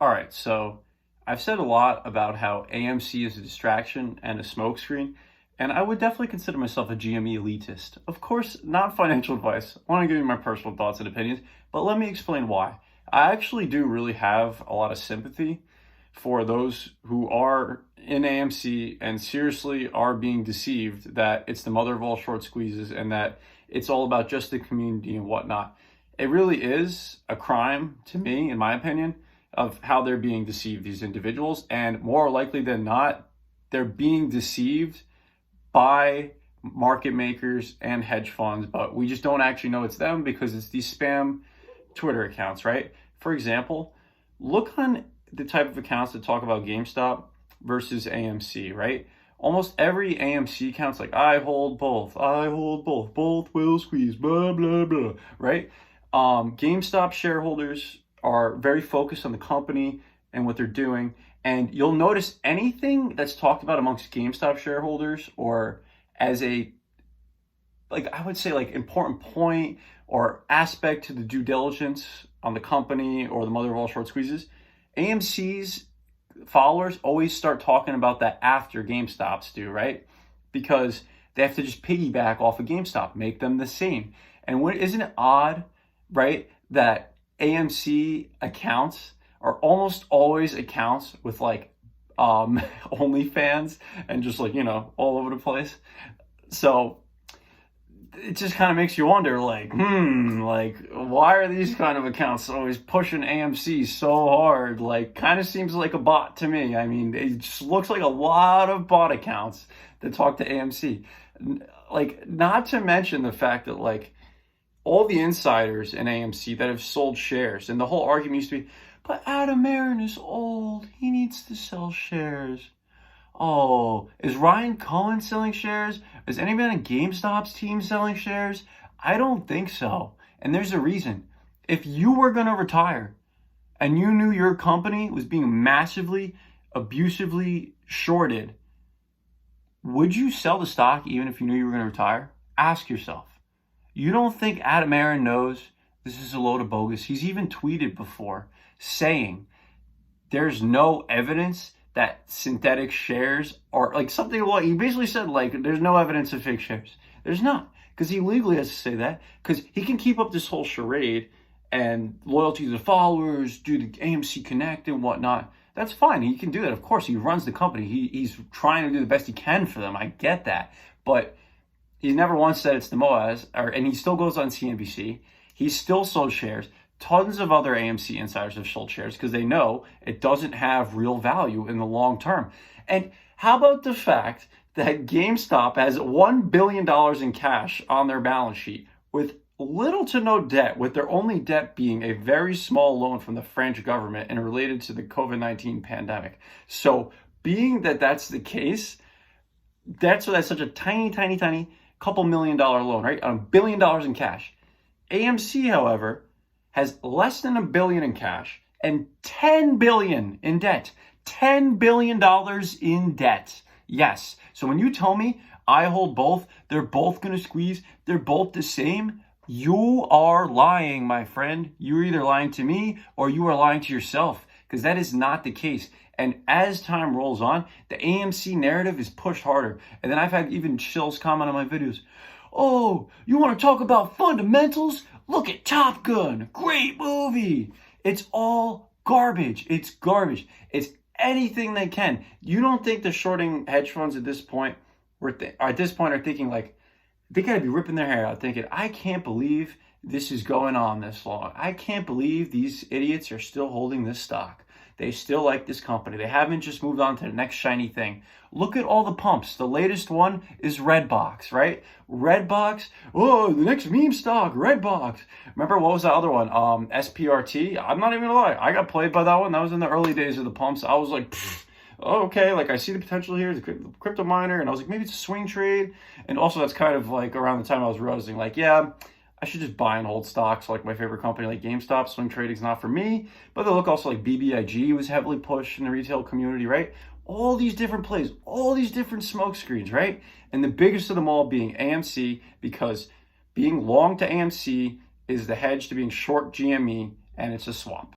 All right, so I've said a lot about how AMC is a distraction and a smokescreen, and I would definitely consider myself a GME elitist. Of course, not financial advice. I want to give you my personal thoughts and opinions, but let me explain why. I actually do really have a lot of sympathy for those who are in AMC and seriously are being deceived that it's the mother of all short squeezes and that it's all about just the community and whatnot. It really is a crime to me, in my opinion, of how they're being deceived, these individuals. And more likely than not, they're being deceived by market makers and hedge funds, but we just don't actually know it's them because it's these spam Twitter accounts, right? For example, look on the type of accounts that talk about GameStop versus AMC, right? Almost every AMC account's like, I hold both, both will squeeze, blah, blah, blah, right? GameStop shareholders are very focused on the company and what they're doing. And you'll notice anything that's talked about amongst GameStop shareholders or as a, like, I would say, like, important point or aspect to the due diligence on the company or the mother of all short squeezes, AMC's followers always start talking about that after GameStop's do, right? Because they have to just piggyback off of GameStop, make them the same. And isn't it odd, right, that AMC accounts are almost always accounts with like OnlyFans and just like, all over the place. So it just kind of makes you wonder, like, why are these kind of accounts always pushing AMC so hard? Like, kind of seems like a bot to me. I mean, it just looks like a lot of bot accounts that talk to AMC. Like, not to mention the fact that, like, all the insiders in AMC that have sold shares, and the whole argument used to be, but Adam Aron is old. He needs to sell shares. Oh, is Ryan Cohen selling shares? Is anybody on GameStop's team selling shares? I don't think so. And there's a reason. If you were going to retire and you knew your company was being massively, abusively shorted, would you sell the stock even if you knew you were going to retire? Ask yourself. You don't think Adam Aron knows this is a load of bogus? He's even tweeted before saying there's no evidence that synthetic shares are like something. Well, he basically said, like, there's no evidence of fake shares. There's not, because he legally has to say that, because he can keep up this whole charade and loyalty to the followers, do the AMC Connect and whatnot. That's fine. He can do that. Of course, he runs the company. He's trying to do the best he can for them. I get that. But he's never once said it's the Moaz, and he still goes on CNBC. He's still sold shares. Tons of other AMC insiders have sold shares because they know it doesn't have real value in the long term. And how about the fact that GameStop has $1 billion in cash on their balance sheet with little to no debt, with their only debt being a very small loan from the French government and related to the COVID-19 pandemic. So being that that's the case, that's such a tiny couple $1 million loan, right? On $1 billion in cash. AMC, however, has less than $1 billion in cash and $10 billion in debt. $10 billion in debt. Yes. So when you tell me I hold both, they're both going to squeeze, they're both the same, you are lying, my friend. You're either lying to me or you are lying to yourself, because that is not the case. And as time rolls on, the AMC narrative is pushed harder. And then I've had even chills comment on my videos. Oh, you want to talk about fundamentals? Look at Top Gun. Great movie. It's all garbage. It's garbage. It's anything they can. You don't think the shorting hedge funds at this point are thinking, like, they got to be ripping their hair out thinking, I can't believe this is going on this long. I can't believe these idiots are still holding this stock. They still like this company. They haven't just moved on to the next shiny thing. Look at all the pumps. The latest one is Redbox, right? Redbox. Oh, the next meme stock, Redbox. Remember, what was the other one? SPRT. I'm not even gonna lie. I got played by that one. That was in the early days of the pumps. I was like, okay, like, I see the potential here, the crypto miner. And I was like, maybe it's a swing trade. And also, that's kind of like around the time I was realizing, like, yeah, I should just buy and hold stocks like my favorite company, like GameStop. Swing trading is not for me. But they look also like BBIG was heavily pushed in the retail community, right? All these different plays, all these different smoke screens, right? And the biggest of them all being AMC, because being long to AMC is the hedge to being short GME, and it's a swap.